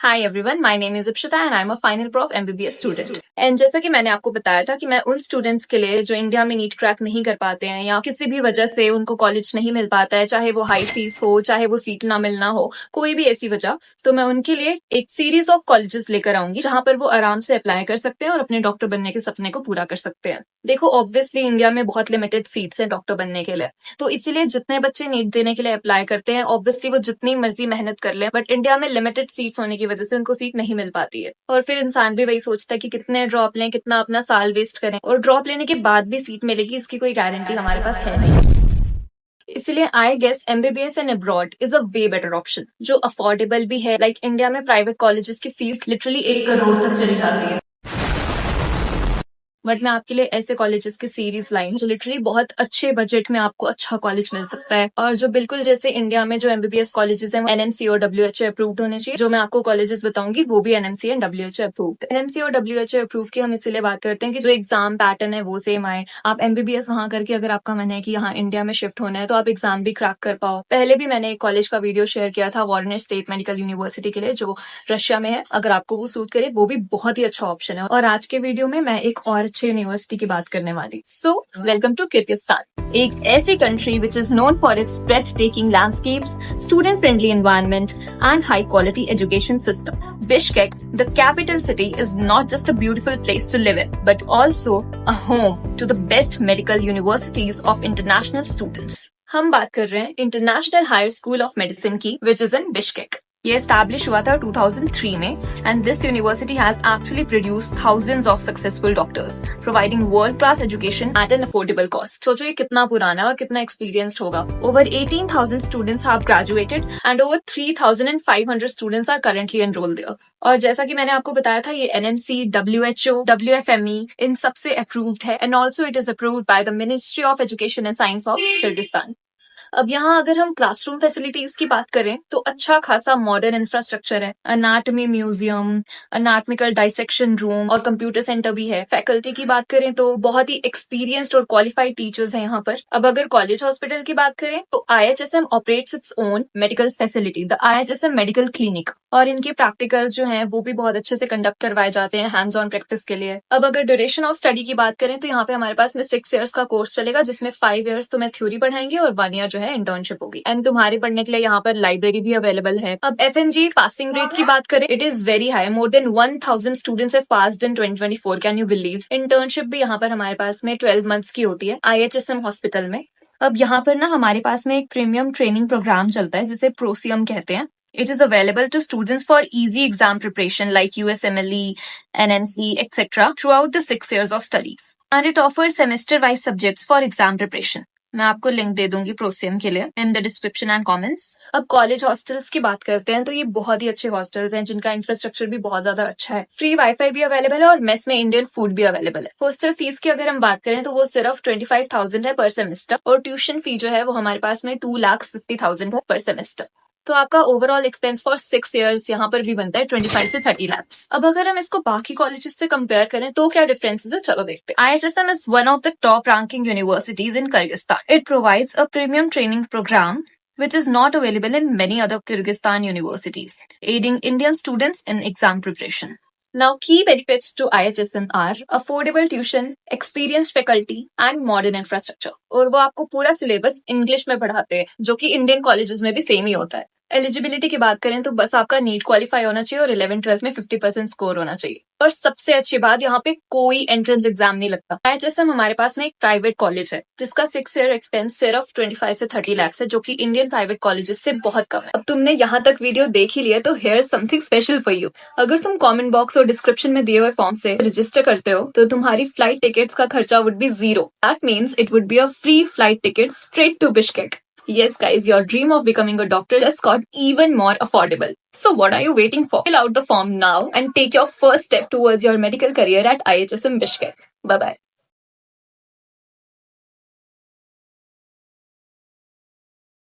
Hi everyone, my name is Ipshita and I am a final pro of MBBS student. And जैसा कि मैंने आपको बताया था कि मैं उन स्टूडेंट्स के लिए जो इंडिया में नीट क्रैक नहीं कर पाते हैं या किसी भी वजह से उनको कॉलेज नहीं मिल पाता है, चाहे वो हाई फीस हो, चाहे वो सीट ना मिलना हो, कोई भी ऐसी वजह, तो मैं उनके लिए एक सीरीज ऑफ कॉलेजेस लेकर आऊंगी जहां पर वो आराम से अप्लाई कर सकते हैं और अपने डॉक्टर बनने के सपने को पूरा कर सकते हैं। देखो, ऑब्वियसली इंडिया में बहुत लिमिटेड सीट्स हैं डॉक्टर बनने के लिए, तो इसीलिए जितने बच्चे नीट देने के लिए अप्लाई करते हैं, ऑब्वियसली वो जितनी मर्जी मेहनत कर ले, बट इंडिया में लिमिटेड सीट्स होने की वजह से उनको सीट नहीं मिल पाती है। और फिर इंसान भी वही सोचता है कि कितने ड्रॉप लें, कितना अपना साल वेस्ट करें, और ड्रॉप लेने के बाद भी सीट मिलेगी इसकी कोई गारंटी हमारे पास है नहीं। इसलिए I guess MBBS and abroad is a way better option, जो अफोर्डेबल भी है। लाइक इंडिया में प्राइवेट कॉलेजेस की फीस लिटरली 1 करोड़ तक चली जाती है, बट मैं आपके लिए ऐसे कॉलेजेस की सीरीज लाई हूँ जो लिटरली बहुत अच्छे बजट में आपको अच्छा कॉलेज मिल सकता है, और जो बिल्कुल जैसे इंडिया में जो एमबीबीएस कॉलेजेस हैं वो एनएमसी और डब्ल्यूएचओ अप्रूव्ड होने चाहिए। जो मैं आपको कॉलेजेस बताऊंगी वो भी NMC and WHO approved. NMC और डब्ल्यूएचओ अप्रूव की हम इसीलिए बात करते हैं कि जो एग्जाम पैटर्न है वो सेम आए। आप एमबीबीएस वहां करके अगर आपका मन है कि यहाँ इंडिया में शिफ्ट होना है तो आप एग्जाम भी क्रैक कर पाओ। पहले भी मैंने एक कॉलेज का वीडियो शेयर किया था, वार्नर स्टेट मेडिकल यूनिवर्सिटी के लिए, जो रशिया में है। अगर आपको वो सूट करे वो भी बहुत ही अच्छा ऑप्शन है। और आज के वीडियो में मैं एक और अच्छी यूनिवर्सिटी की बात करने वाली। सो वेलकम टू किर्गिस्तान, एक ऐसी country which is known for its breathtaking landscapes, student friendly environment and high quality education system. Bishkek, the capital city, is not just a beautiful place to live in, but also a home to the best medical universities of international students. हम बात कर रहे हैं international higher school of medicine की, which is in Bishkek. ये establish हुआ था 2003 में, and this university has actually produced thousands of successful doctors, providing world class education at an affordable cost. सोचो ये कितना पुराना है और कितना एक्सपीरियंस्ड होगा। Over 18,000 students have graduated and over 3,500 students are currently enrolled there. और जैसा कि मैंने आपको बताया था, ये एनएमसी, डब्ल्यूएचओ, डब्ल्यूएफएमई इन सबसे अप्रूव्ड है, and also it is approved by the ministry of education and science of Kyrgyzstan. अब यहाँ अगर हम क्लासरूम फैसिलिटीज की बात करें तो अच्छा खासा मॉडर्न इंफ्रास्ट्रक्चर है। अनाटमी म्यूजियम, अनाटमिकल डाइसेक्शन रूम और कंप्यूटर सेंटर भी है। फैकल्टी की बात करें तो बहुत ही एक्सपीरियंस्ड और क्वालिफाइड टीचर्स हैं यहाँ पर। अब अगर कॉलेज हॉस्पिटल की बात करें तो IHSM operates its own medical facility, the IHSM medical clinic, और इनके प्रैक्टिकल्स जो हैं वो भी बहुत अच्छे से कंडक्ट करवाए जाते हैं हैंड्स ऑन प्रैक्टिस के लिए। अब अगर ड्यूरेशन ऑफ स्टडी की बात करें तो यहाँ पे हमारे पास में 6 इयर्स का कोर्स चलेगा, जिसमें 5 इयर्स तुम्हें थ्योरी पढ़ाएंगे और 1 ईयर जो है इंटर्नशिप होगी। एंड तुम्हारे पढ़ने के लिए यहाँ पर लाइब्रेरी भी अवेलेबल है। अब एफएनजी पासिंग रेट की बात करें, it is very high, more than 1000 students have passed in 2024, can you believe. Internship भी यहाँ पर हमारे पास में 12 मंथ्स की होती है आईएचएसएम हॉस्पिटल में। अब यहाँ पर ना हमारे पास में एक प्रीमियम ट्रेनिंग प्रोग्राम चलता है जिसे प्रोसियम कहते हैं। It is available to students for easy exam preparation like USMLE, NNC, etc. throughout the 6 years of studies. And it offers semester-wise subjects for exam preparation. मैं आपको लिंक दे दूंगी प्रोसियम के लिए in the description and comments. अब college hostels की बात करते हैं तो ये बहुत ही अच्छे हॉस्टल्स हैं जिनका इंफ्रास्ट्रक्चर भी बहुत ज्यादा अच्छा है। फ्री वाईफाई भी अवेलेबल है और मेस में इंडियन फूड भी अवेलेबल है। हॉस्टल फीस की अगर हम बात करें तो वो सिर्फ 25,000 है पर सेमेस्टर, और ट्यूशन फी जो है वो हमारे पास में 2,50,000 है पर सेमेस्टर। तो आपका ओवरऑल एक्सपेंस फॉर 6 इयर्स यहाँ पर भी बनता है 25 से 30 लाख। अब अगर हम इसको बाकी कॉलेजेस से कंपेयर करें तो क्या डिफरेंसेस है, चलो देखते हैं। IHSM is one of the top ranking universities in Kyrgyzstan. It provides a premium training program which is not available in many other Kyrgyzstan universities, aiding Indian students in exam preparation. Now, key benefits to IHSM are affordable tuition, experienced faculty, and modern infrastructure. और वो आपको पूरा syllabus English में पढ़ाते हैं, जो कि Indian colleges में भी सेम ही होता है। एलिजिबिलिटी की बात करें तो बस आपका नीट क्वालिफाई होना चाहिए और 11-12 में 50% स्कोर होना चाहिए। और सबसे अच्छी बात, यहाँ पे कोई एंट्रेंस एग्जाम नहीं लगता। IHSM हमारे पास में एक प्राइवेट कॉलेज है जिसका 6 ईयर एक्सपेंस सिर्फ 25 से 30 लाख है, जो कि इंडियन प्राइवेट कॉलेजेस से बहुत कम है। अब तुमने यहाँ तक वीडियो देख ही लिया तो here something special for you. अगर तुम कमेंट बॉक्स और डिस्क्रिप्शन में दिए हुए फॉर्म से रजिस्टर करते हो तो तुम्हारी फ्लाइट टिकट्स का खर्चा would be 0। That means it would be a free flight ticket straight to Bishkek. Yes, guys, your dream of becoming a doctor just got even more affordable. So what are you waiting for? Fill out the form now and take your first step towards your medical career at IHSM Bishkek. Bye-bye.